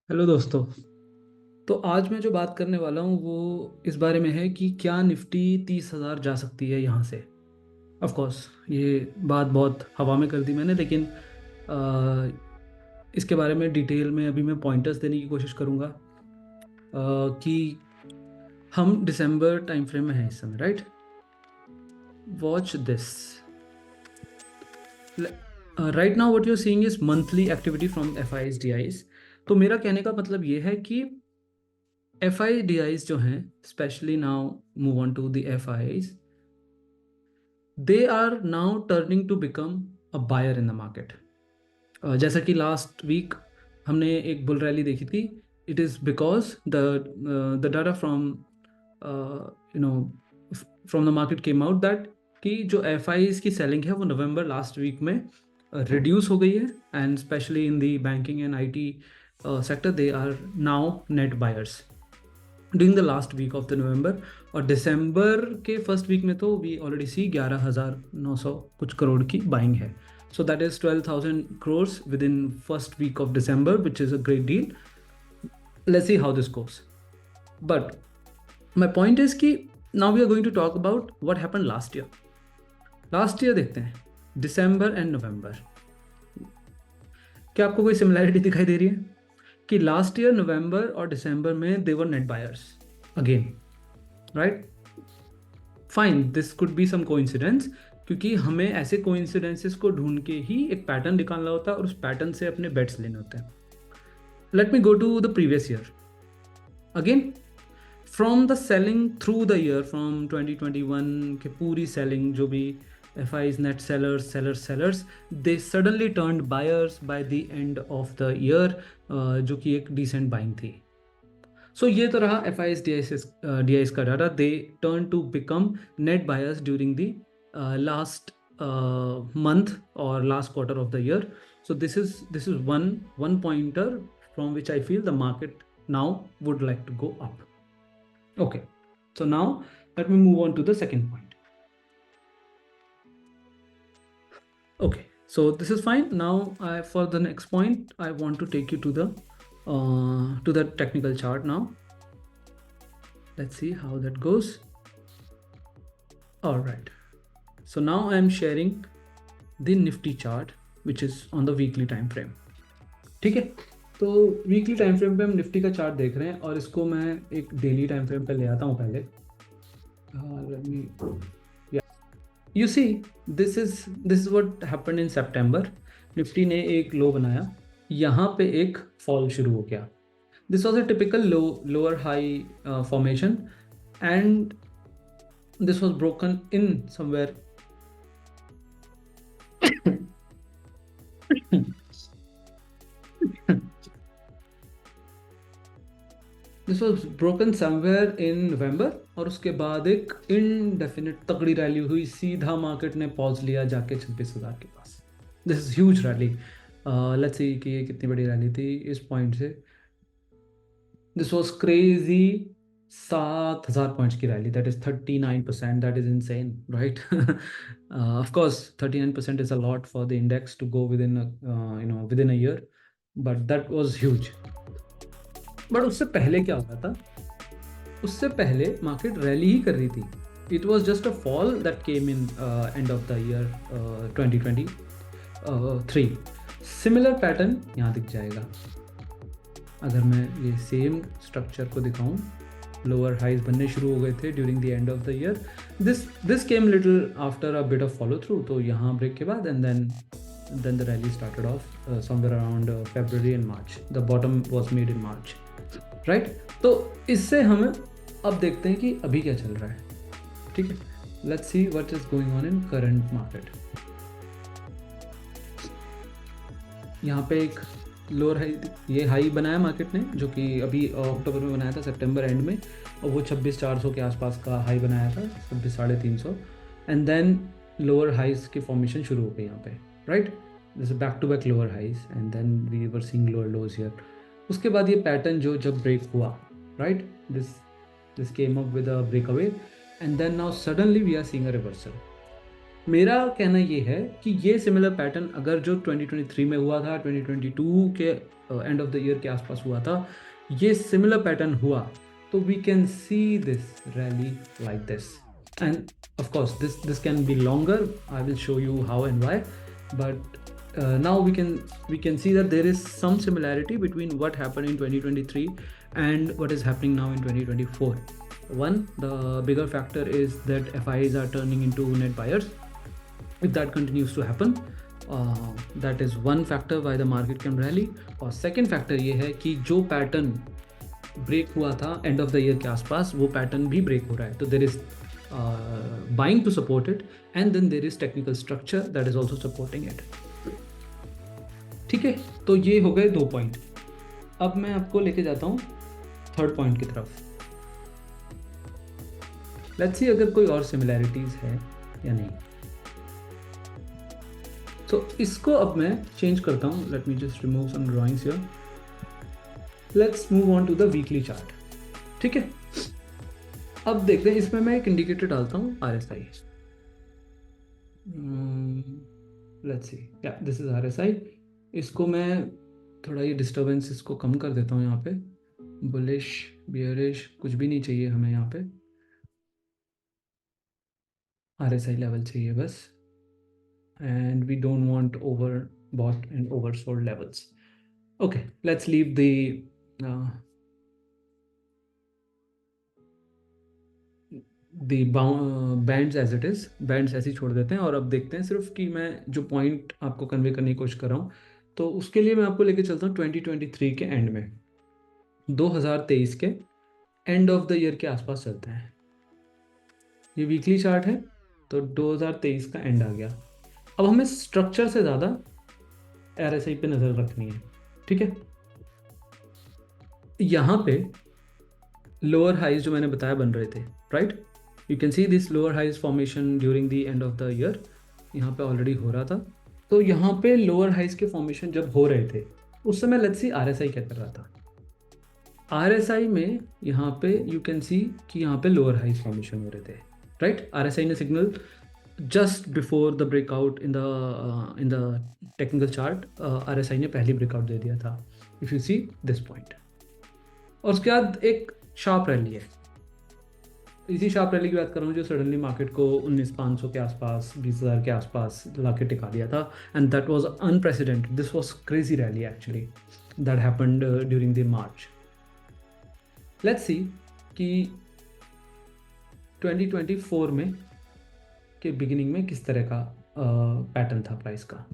Hello दोस्तों। तो आज मैं जो बात करने वाला हूँ वो इस बारे में है कि क्या निफ्टी 30,000 जा सकती है यहाँ से। ऑफ कोर्स ये बात बहुत हवा में कर दी मैंने, लेकिन अ, इसके बारे में डिटेल में अभी मैं पॉइंटर्स देने की कोशिश करूँगा कि हम दिसंबर टाइम फ्रेम में हैं इस समय, right. Watch this. Right now what you are seeing is monthly activity from F I S D I's. तो मेरा कहने का मतलब ये है कि एफ आई डी आईज जो हैं, specially now move on to the F I, they are now turning to become a buyer in the market. जैसा कि लास्ट वीक हमने एक बुल रैली देखी थी, it is because the data from you know from the market came out that कि जो F की selling है वो नवंबर लास्ट वीक में रिड्यूस हो गई है, and specially in the banking and I T sector they are now net buyers during the last week of the November. और दिसंबर के फर्स्ट वीक में तो वी ऑलरेडी सी 11,900 कुछ करोड़ की बाइंग है। So that is 12,000 crores within first week of December, which is a great deal. Let's see how this goes. But my point is कि now we are going to talk about what happen last year. Last year देखते हैं, दिसंबर and November. क्या आपको कोई similarity दिखाई दे रही है कि लास्ट ईयर नवंबर और दिसंबर में they were net buyers again, right. Fine, this could be some coincidence, क्योंकि हमें ऐसे कोइंसिडेंसेस को ढूंढ के ही एक पैटर्न निकालना होता है और उस पैटर्न से अपने बेट्स लेने होते हैं। Let me go to the previous year again. From the selling through the year, from 2021 के पूरी सेलिंग जो भी F I's net sellers sellers sellers, they suddenly turned buyers by the end of the year, जो कि एक decent buying थी। सो ये तो रहा F I S D I का data. They turn to become net buyers during the last month or last quarter of the year. So this is one pointer from which I feel the market now would like to go up. Okay, so now let me move on to the second point. Okay, so this is fine. Now for the next point I want to take you to the technical chart now. Let's see how that goes. All right, so now I am sharing the Nifty chart which is on the weekly time frame. ठीक है, तो weekly time frame पे हम Nifty का chart देख रहे हैं और इसको मैं एक डेली टाइम फ्रेम पे ले आता हूँ पहले। You see, this is what happened in सितंबर। निफ्टी ने एक लो बनाया, यहाँ पे एक फॉल शुरू हो गया। This was a typical lower high formation, and this was broken in somewhere this was broken somewhere in November, और उसके बाद एक इनडेफिनिट तगड़ी रैली हुई, सीधा मार्केट ने पॉज लिया जाके 26,000 के पास। This is huge rally. Let's see कि ये कितनी बड़ी रैली थी इस पॉइंट से। दिस वॉज क्रेजी, 7,000 पॉइंट्स की रैली। That is 39%। That is insane, right. Of course 39% is a lot for the index to go within within a year, but that was huge. But उससे पहले क्या हो रहा था? उससे पहले मार्केट रैली ही कर रही थी। It was just a fall that came in and of the year 2023। Similar pattern यहाँ दिख जाएगा। अगर मैं ये सेम स्ट्रक्चर को दिखाऊं, लोअर हाइज बनने शुरू हो गए थे during the end of the year. This came little after a bit of follow through. तो यहाँ ब्रेक के बाद and then the rally started off somewhere around February and March. The bottom was made in March, right? तो इससे हमें अब देखते हैं कि अभी क्या चल रहा है। ठीक है, let's see what is going on in current market. यहाँ पे एक लोअर हाई, ये हाई बनाया मार्केट ने, जो कि अभी अक्टूबर में बनाया था, सितंबर एंड में, और वो 26,400 के आसपास का हाई बनाया था, 26,350। एंड देन लोअर हाइज की फॉर्मेशन शुरू हो गई यहाँ पे, right. This back to back lower highs and then we were seeing lower lows here. उसके बाद ये पैटर्न जो जब ब्रेक हुआ, right, this came up with a breakaway, and then now suddenly we are seeing a reversal. मेरा कहना ये है कि ये सिमिलर पैटर्न अगर जो 2023 में हुआ था, 2022 के एंड ऑफ द ईयर के आसपास हुआ था, ये सिमिलर पैटर्न हुआ, तो we can see this rally like this, and of course this can be longer. I will show you how and why, but now we can see that there is some similarity between what happened in 2023 and what is happening now in 2024. One, the bigger factor is that FIs are turning into net buyers. If that continues to happen, that is one factor why the market can rally. और second factor ये है कि जो pattern break हुआ था and of the year के आसपास, वो पैटर्न भी ब्रेक हो रहा है, तो there is buying to support it, and then there is technical structure that is also supporting it. ठीक है, तो ये हो गए 2 पॉइंट। अब मैं आपको लेके जाता हूँ थर्ड पॉइंट की तरफ। लेट्स सी अगर कोई और सिमिलैरिटीज है या नहीं। तो इसको अब मैं चेंज करता हूँ। Let me just remove some drawings here. Let's move on to the weekly chart. ठीक है, अब देखते हैं, इसमें मैं एक इंडिकेटर डालता हूँ RSI। लेट्स सी, या दिस इज RSI। इसको मैं थोड़ा ये डिस्टर्बेंस इसको कम कर देता हूँ। यहाँ पे बुलिश बियरिश कुछ भी नहीं चाहिए हमें, यहाँ पे RSI लेवल चाहिए बस, and we don't want overbought and oversold levels. Okay, let's leave the bands as it is. Bands ऐसे ही छोड़ देते हैं, और अब देखते हैं सिर्फ कि मैं जो पॉइंट आपको कन्वे करने की कोशिश कर रहा हूँ। तो उसके लिए मैं आपको लेके चलता हूँ 2023 के एंड में, 2023 के एंड ऑफ द ईयर के आसपास चलते हैं। ये वीकली चार्ट है, तो 2023 का एंड आ गया। अब हमें स्ट्रक्चर से ज़्यादा RSI पे नज़र रखनी है। ठीक है, यहाँ पे लोअर हाइज जो मैंने बताया बन रहे थे, right? You can see this lower highs formation during the end of the year, यहाँ पे ऑलरेडी हो रहा था। तो यहाँ पे लोअर हाइज के फॉर्मेशन जब हो रहे थे, उस समय लेट्स सी RSI क्या कर रहा था। RSI में यहाँ पे यू कैन सी कि यहाँ पे लोअर हाइज फॉर्मेशन हो रहे थे, राइट? RSI ने signal just before the breakout in the technical chart, RSI ने पहली ब्रेकआउट दे दिया था, if you see this point. और उसके बाद एक शार्प रैली है। इसी शार्प रैली की बात कर रहा हूँ जो सडनली मार्केट को 19,500 के आसपास, 20,000 के आसपास ला के टिका दिया था, and that was unprecedented. This was crazy rally actually that happened during the March. Let's see कि 2024 में के बिगिनिंग में किस तरह का पैटर्न था प्राइस का।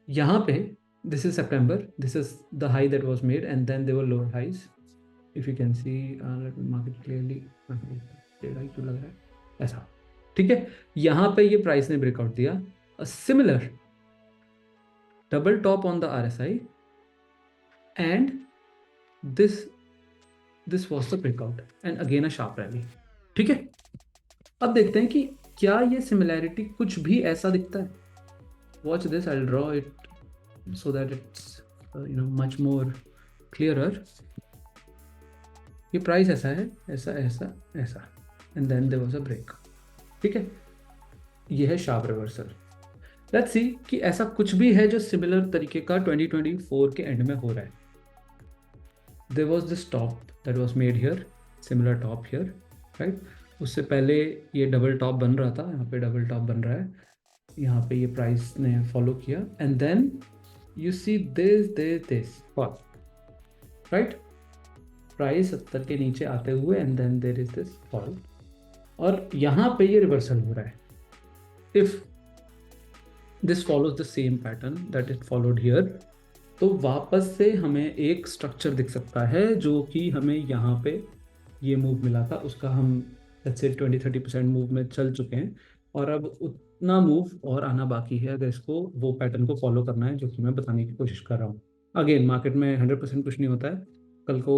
यहाँ पे this is September, this is the high that was made, and then there were lower highs. If you can see, let me mark it clearly. क्यों लग रहा है ऐसा? ठीक है, यहाँ पे ये प्राइस ने ब्रेकआउट दिया, a similar double top on the RSI, and this was the breakout and again a sharp rally. ठीक है, अब देखते हैं कि क्या ये सिमिलैरिटी कुछ भी ऐसा दिखता है। Watch this, I'll draw it so that it's much more clearer. ये प्राइस ऐसा है, ऐसा ऐसा ऐसा, and then there was a break. ठीक है, ये है शार्प रिवर्सल। लेट्स सी कि ऐसा कुछ भी है जो सिमिलर तरीके का 2024 के एंड में हो रहा है। There was this top that was made here, similar top here, right? उससे पहले ये डबल टॉप बन रहा था, यहाँ पे डबल टॉप बन रहा है, यहाँ पे ये प्राइस ने फॉलो किया, and then you see this fall, right? Price 70 के नीचे आते हुए and then there is this fall, और यहाँ पे ये रिवर्सल हो रहा है। If this follows the same pattern that it followed here, तो वापस से हमें एक स्ट्रक्चर दिख सकता है जो कि हमें यहाँ पे ये मूव मिला था, उसका हम let's say 20-30% मूव में चल चुके हैं, और अब उतना मूव और आना बाकी है अगर इसको वो पैटर्न को फॉलो करना है जो कि मैं बताने की कोशिश कर रहा हूँ। अगेन मार्केट में 100% कुछ नहीं होता है, कल को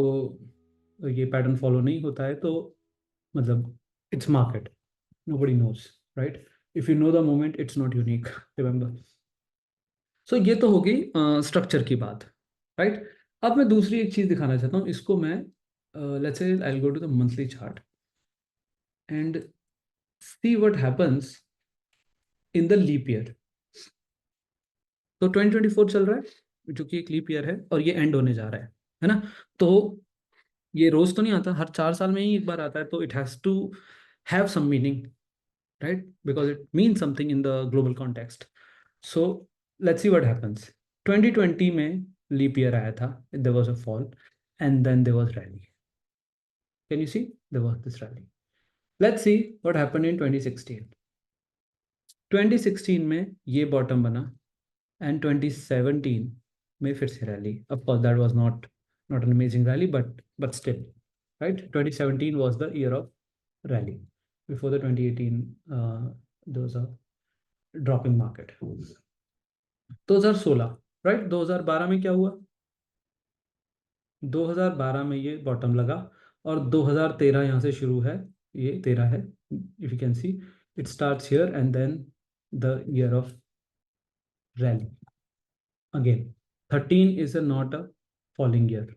ये पैटर्न फॉलो नहीं होता है तो मतलब it's market, nobody knows, right? If you know the moment it's not unique, remember. So ये तो होगी स्ट्रक्चर की बात, राइट? अब मैं दूसरी एक चीज़ दिखाना चाहता हूँ। इसको मैं let's say I will go to the monthly chart, and see what happens in the leap year. तो 2024 चल रहा है जो कि एक लीप ईयर है और ये एंड होने जा रहा है ना। तो ये रोज तो नहीं आता, हर 4 साल में ही एक बार आता है, तो it has to have some meaning, right? Because it means something in the global context. So let's see what happens. 2020 में leap year आया था, there was a fall, and then there was rally. Can you see? There was this rally. Let's see what happened in 2016. 2016 में ये bottom बना, and 2017 में फिर से rally. Of course, that was not an amazing rally, but still, right? 2017 was the year of rally. Before the 2018, there was a dropping market. 2016, right. 2012 में क्या हुआ? 2012 में ये बॉटम लगा, और 2013 यहाँ से शुरू है, ये 13 है, if you can see it starts here and then the year of rally again. 13 is a not a falling year,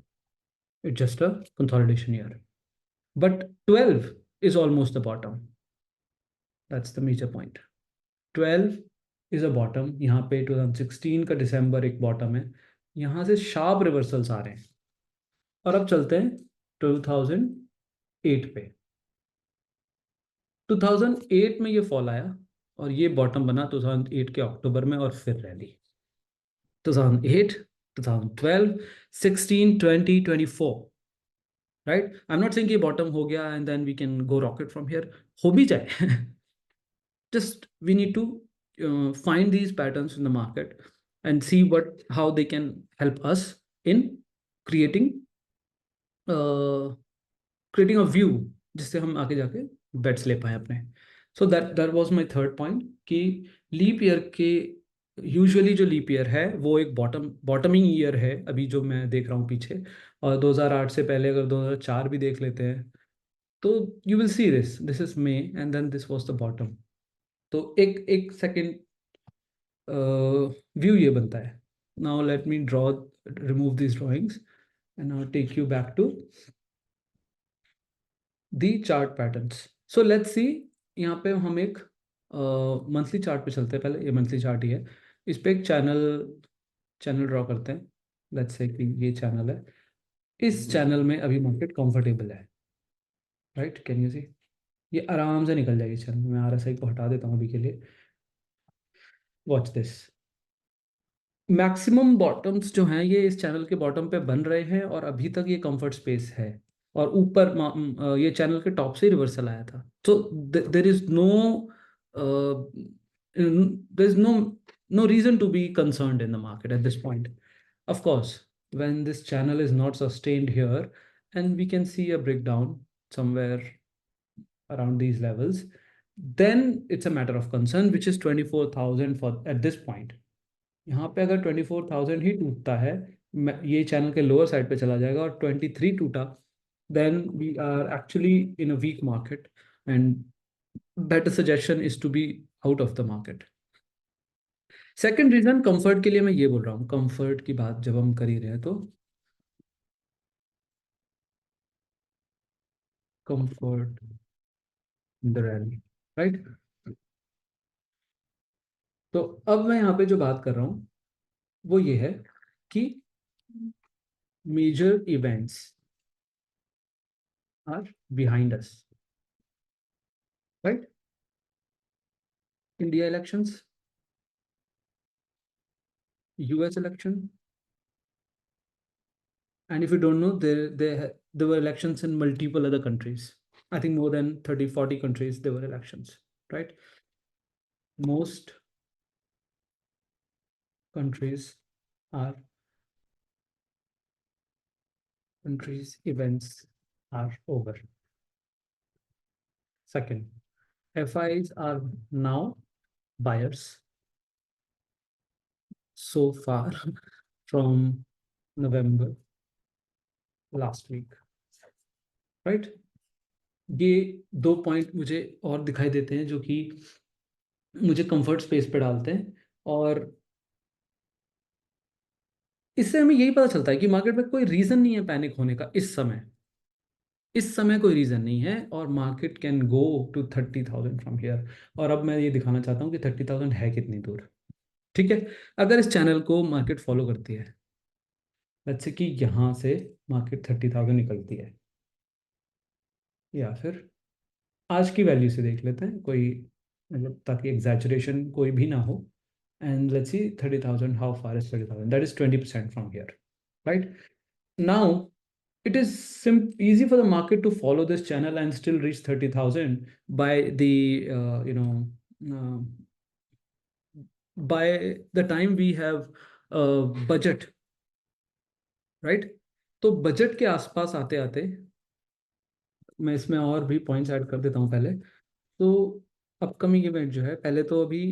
it's just a consolidation year, but 12 is almost the bottom. That's the major point. 12 is a bottom. यहाँ पे 2016 का दिसंबर एक bottom है, यहाँ से sharp reversals आ रहे हैं। और अब चलते हैं 2008 पे। 2008 में ये फॉल आया और ये बॉटम बना 2008 के अक्टूबर में, और फिर rally 2008, 2012, 16, 20, 24, right. I am not saying कि बॉटम हो गया and then we can go rocket from here, हो भी जाए। just we need to find these patterns in the market and see what how they can help us in creating creating a view जिससे हम आगे जाके bets ले पाए अपने। So that was my third point कि लीप ईयर के usually जो लीप ईयर है वो एक बॉटमिंग ईयर है, अभी जो मैं देख रहा हूँ पीछे। और 2008 से पहले अगर 2004 भी देख लेते हैं तो you will see this is May and then this was the bottom. तो एक एक सेकेंड व्यू ये बनता है। Now let me draw remove this drawings and now take you back to the chart patterns. So let's see, यहाँ पे हम एक मंथली चार्ट पे चलते हैं। पहले ये मंथली चार्ट ही है, इस पे एक चैनल चैनल ड्रॉ करते हैं। लेट्स से कि ये चैनल है, इस चैनल में अभी मार्केट कंफर्टेबल है, राइट। Can you see? ये आराम से निकल जाएगी चैनल। मैं RSI को हटा देता हूँ अभी के लिए। Watch this. मैक्सिमम बॉटम्स जो हैं ये इस चैनल के बॉटम पे बन रहे हैं, और अभी तक ये कंफर्ट स्पेस है। और ऊपर ये चैनल के टॉप से रिवर्सल आया था। तो there is no there is no reason to be concerned in the market at this point. Of course when this channel is not sustained here and we can see a breakdown somewhere around these levels, then it's a matter of concern, which is 24,000 for at this point. यहाँ पे अगर 24,000 ही टूटता है, ये channel के lower side पे चला जाएगा, और 23 टूटा, then we are actually in a weak market and better suggestion is to be out of the market. Second reason comfort के लिए मैं ये बोल रहा हूँ, कंफर्ट की बात जब हम कर ही रहे हैं तो comfort in the rally, right. तो अब मैं यहाँ पे जो बात कर रहा हूँ वो ये है कि major events are behind us, right. India elections, US election, and if you don't know, there were elections in multiple other countries. I think more than 30, 40 countries there were elections, right? Most countries are countries events are over. Second, FIs are now buyers so far from November last week, right? ये दो point मुझे और दिखाई देते हैं जो कि मुझे कंफर्ट स्पेस पे डालते हैं, और इससे हमें यही पता चलता है कि मार्केट में कोई रीजन नहीं है पैनिक होने का इस समय। इस समय कोई रीज़न नहीं है, और market can go to 30,000 from here. और अब मैं ये दिखाना चाहता हूँ कि 30,000 है कितनी दूर। ठीक है, अगर इस चैनल को मार्केट फॉलो करती है, लेट्स से कि यहाँ से मार्केट 30,000 निकलती है, या फिर आज की वैल्यू से देख लेते हैं, कोई मतलब ताकि एग्जैचुरेशन कोई भी ना हो। And let's C 30,000, how far is 30,000, that is 20% from here, right? Now it is easy for the market to follow this channel and still reach 30,000 by the uh, by the time we have budget, right? तो budget के आसपास आते आते, मैं इसमें और भी points add कर देता हूँ पहले। तो अपकमिंग इवेंट जो है, पहले तो अभी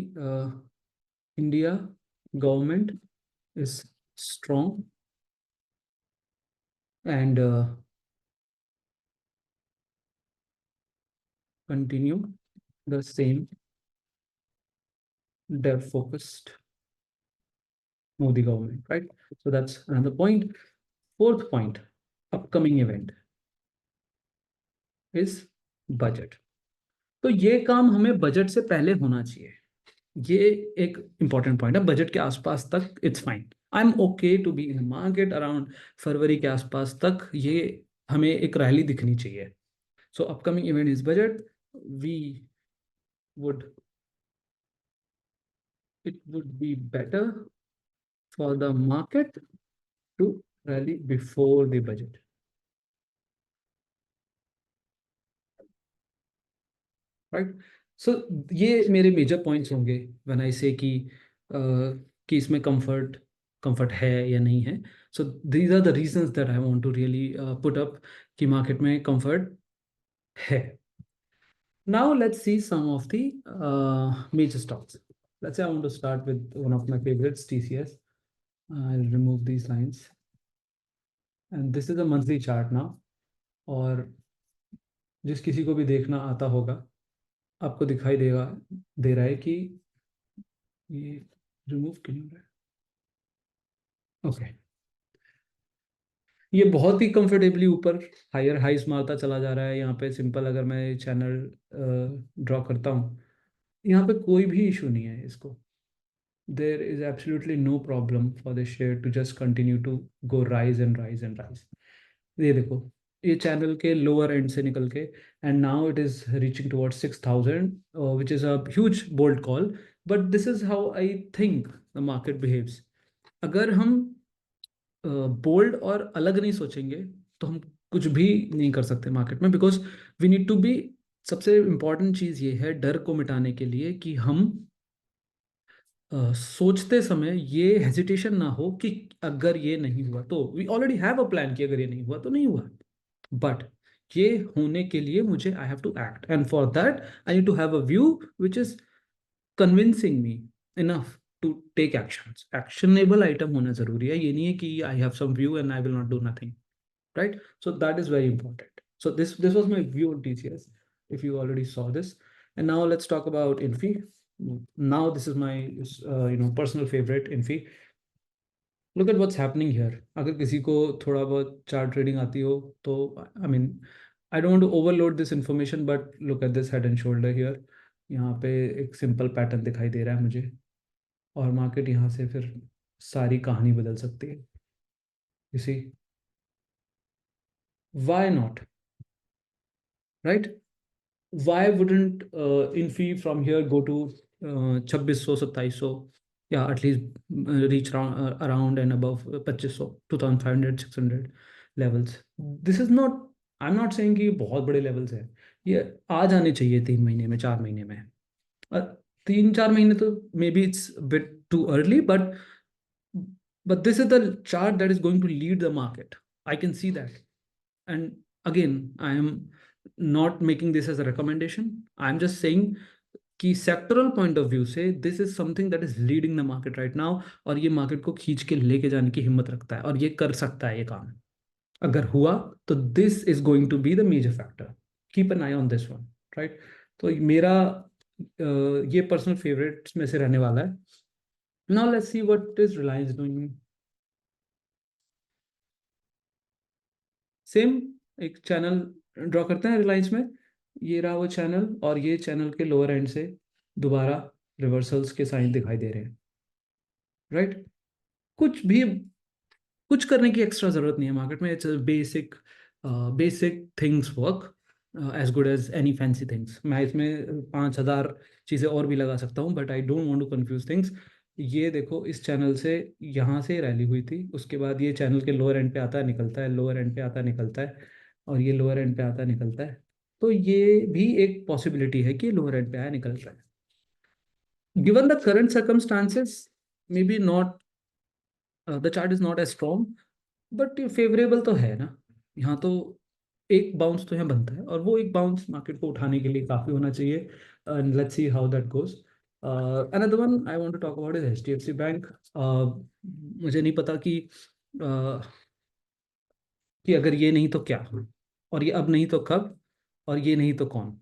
India government is strong and continue the same dev focused Modi government, right? So that's another point. Fourth point, upcoming event is budget. तो ये काम हमें बजट से पहले होना चाहिए। ये एक इंपॉर्टेंट पॉइंट है। बजट के आसपास तक it's fine, I am okay to be in market around February के आसपास तक, ये हमें एक रैली दिखनी चाहिए। So upcoming event is budget. We would it would be better for the market to rally before the budget, right? So ये मेरे मेजर पॉइंट्स होंगे व्हेन आई से कि इसमें कंफर्ट है या नहीं है। So these are the reasons that I want to really put up कि मार्केट में कंफर्ट है। Now let's see some of the major stocks. Let's say I want to start with one of my favourites, TCS. I will remove these lines and this is a monthly chart now. और जिस किसी को भी देखना आता होगा, आपको दिखाई देगा, दे रहा है कि ये रिमूव क्यों नहीं हो रहा है। ओके, ये बहुत ही कंफर्टेबली ऊपर हायर हाइस मारता चला जा रहा है। यहाँ पे सिंपल अगर मैं चैनल ड्रॉ करता हूँ, यहाँ पे कोई भी इशू नहीं है इसको। There is absolutely no problem for the share to just continue to go rise and rise and rise. ये देखो, ये चैनल के लोअर एंड से निकल के and now it is reaching towards 6,000, which is a huge bold call. But this is how I think the market behaves. अगर हम bold और अलग नहीं सोचेंगे, तो हम कुछ भी नहीं कर सकते मार्केट में, because we need to be. सबसे इम्पॉर्टेंट चीज़ ये है डर को मिटाने के लिए कि हम सोचते समय ये हेजिटेशन ना हो कि अगर ये नहीं हुआ तो, we already have a plan कि अगर ये नहीं हुआ तो नहीं हुआ। बट ये होने के लिए मुझे I have to act, and for that I need to have a view which is convincing me enough to take actions. Actionable item होना जरूरी है। ये नहीं है कि I have some view and I will not do nothing, right? So that is very important. So this was my view on TCS, if you already saw this. And now let's talk about Infi. Now this is my personal favorite, Infi. Look at what's happening here. अगर किसी को थोड़ा बहुत chart trading आती हो तो, I mean, I don't overload this information, but look at this head and shoulder here. यहाँ पे एक सिंपल पैटर्न दिखाई दे रहा है मुझे, और मार्केट यहाँ से फिर सारी कहानी बदल सकती है। You see, why not, right? Why wouldn't Infy from here go to 2600 2700, या at least reach around and above 2500, 2500 600 levels. This is not, I am not saying कि ये बहुत बड़े लेवल्स है। ये आ जाने चाहिए 3 महीने में, 4 महीने में। अ, 3 4 महीने तो may be it's bit too early, but this is the chart that is going to lead the market. I can see that. And again, I am not making this as a recommendation. I'm just saying कि sectoral point of view से this is something that is leading the market right now, और ये market को खींच के लेके जाने की हिम्मत रखता है, और ये कर सकता है ये काम। अगर हुआ तो this is going to be the major factor. Keep an eye on this one, right? तो मेरा ये पर्सनल फेवरेट्स में से रहने वाला है। Now let's see what is Reliance doing. Same एक चैनल ड्रॉ करते हैं रिलायंस में, ये रहा वो चैनल, और ये चैनल के लोअर एंड से दोबारा रिवर्सल्स के साइन दिखाई दे रहे हैं, राइट। कुछ भी कुछ करने की एक्स्ट्रा जरूरत नहीं है मार्केट में, it's basic basic things work as good as any fancy things. मैं इसमें 5,000 चीज़ें और भी लगा सकता हूँ, but I don't want to confuse things. ये देखो, इस चैनल से यहाँ से रैली हुई थी, उसके बाद ये चैनल के लोअर एंड पे आता है निकलता है, लोअर एंड पे आता है निकलता है, और ये लोअर एंड पे आता है निकलता है। तो ये भी एक पॉसिबिलिटी है कि लोअर एंड पे आया निकल रहा है। Given the current circumstances, may be not, the chart is not as strong, but favourable तो है ना। यहाँ तो एक बाउंस तो यहाँ बनता है, और वो एक बाउंस मार्केट को उठाने के लिए काफ़ी होना चाहिए। And let's see how that goes. Another one I want to talk about is HDFC bank. मुझे नहीं पता uh, कि अगर ये नहीं तो क्या, और ये अब नहीं तो कब, और ये नहीं तो कौन,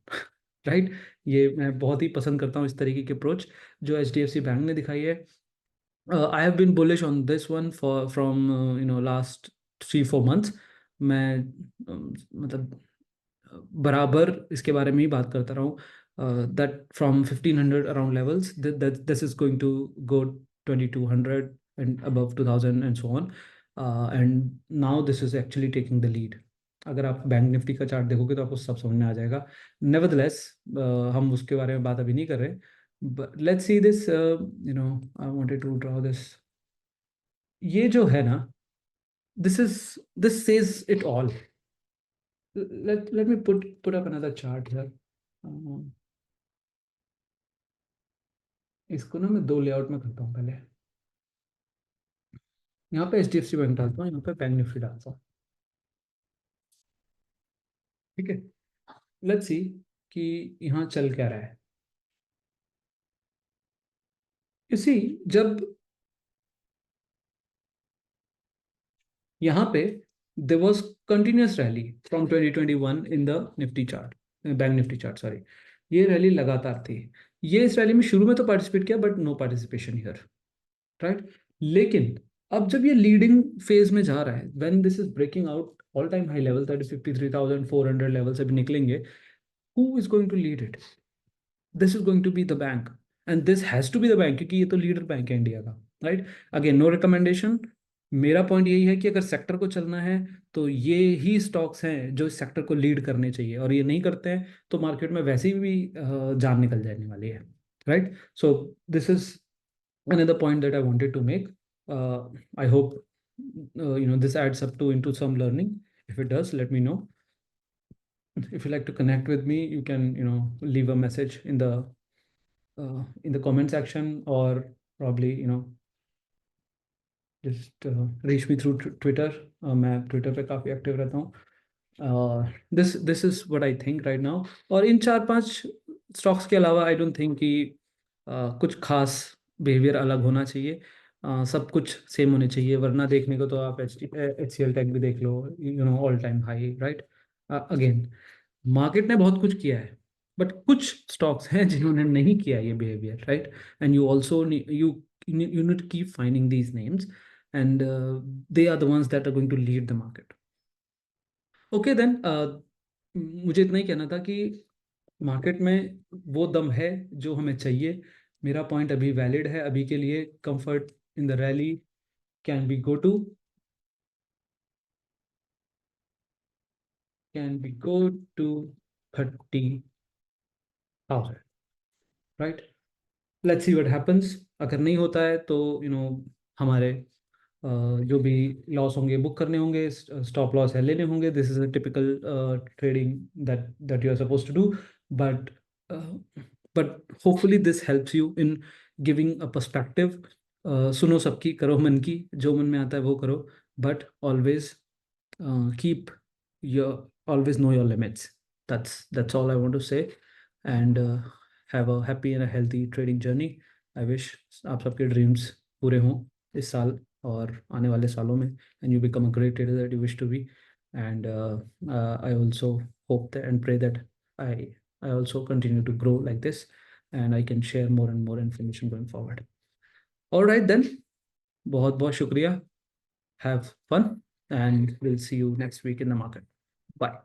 राइट। ये मैं बहुत ही पसंद करता हूँ इस तरीके की अप्रोच जो HDFC बैंक ने दिखाई है। I have been bullish on this one for from last 3-4 months. मैं मतलब बराबर इसके बारे में ही बात करता रहा हूँ, that from 1500 around levels, that this is going to go 2200 and above 2000 and so on, and now this is actually taking the lead. अगर आप बैंक निफ्टी का चार्ट देखोगे तो आपको सब समझ में आ जाएगा। नेवरदलेस हम उसके बारे में बात अभी नहीं कर रहे, but let's see this, I wanted to draw this, ये जो है ना, this says it all. Let me put up another chart here. इसको ना मैं दो लेआउट में करता हूँ पहले। यहाँ पे HDFC बैंक डालता हूँ, यहाँ पे बैंक निफ्टी डालता हूँ, ठीक है। लेट्स सी कि यहाँ चल क्या रहा है। इसी जब यहाँ पे there was continuous rally from 2021 in the Nifty chart, bank Nifty chart, sorry, ये रैली लगातार थी। ये इस रैली में शुरू में तो पार्टिसिपेट किया, but no participation here, right. लेकिन अब जब ये लीडिंग फेज में जा रहा है, when this is breaking out all time high level, that is 53,400 level से भी निकलेंगे, who is going to lead it? This is going to be the bank, and this has to be the bank, क्योंकि ये तो leader bank है India का, right. Again no recommendation, मेरा point यही है कि अगर सेक्टर को चलना है तो ये ही स्टॉक्स हैं जो इस सेक्टर को लीड करने चाहिए, और ये नहीं करते हैं तो मार्केट में वैसे ही भी जान निकल जाने वाली है, right. So this is another point that I wanted to make. I hope this adds up to into some learning. If it does, let me know. If you like to connect with me, you can leave a message in the comment section, or probably just reach me through Twitter. मैं Twitter पे काफ़ी active रहता हूँ। This is what I think right now. और इन 4-5 stocks के अलावा I don't think कि कुछ खास बिहेवियर अलग होना चाहिए। सब कुछ सेम होने चाहिए, वरना देखने को तो आप HCL टेक भी देख लो, all time high, right. Again market ने बहुत कुछ किया है, बट कुछ स्टॉक्स हैं जिन्होंने नहीं किया ये behaviour, right. And you also you need to keep finding these names, and they are the ones that are going to lead the market. Okay then, मुझे इतना ही कहना था कि मार्केट में वो दम है जो हमें चाहिए। मेरा पॉइंट अभी वैलिड है, अभी के लिए comfort in the rally can be go to 30,000, right. Let's see what happens. अगर नहीं होता है तो हमारे जो भी लॉस होंगे बुक करने होंगे, स्टॉप लॉस है लेने होंगे। This is a typical trading that you are suppose to do, but but hopefully this helps you in giving a perspective. सुनो सबकी, करो मन की, जो मन में आता है वो करो, but always keep your always know your limits. That's all I want to say, and have a happy and a healthy trading journey. I wish आप सबके ड्रीम्स पूरे हों इस साल और आने वाले सालों में, and you become a great trader that you wish to be. And I also hope that and pray that I I also continue to grow like this, and I can share more and more information going forward. All right then, बहुत बहुत शुक्रिया. Have fun, and we'll see you next week in the market. Bye.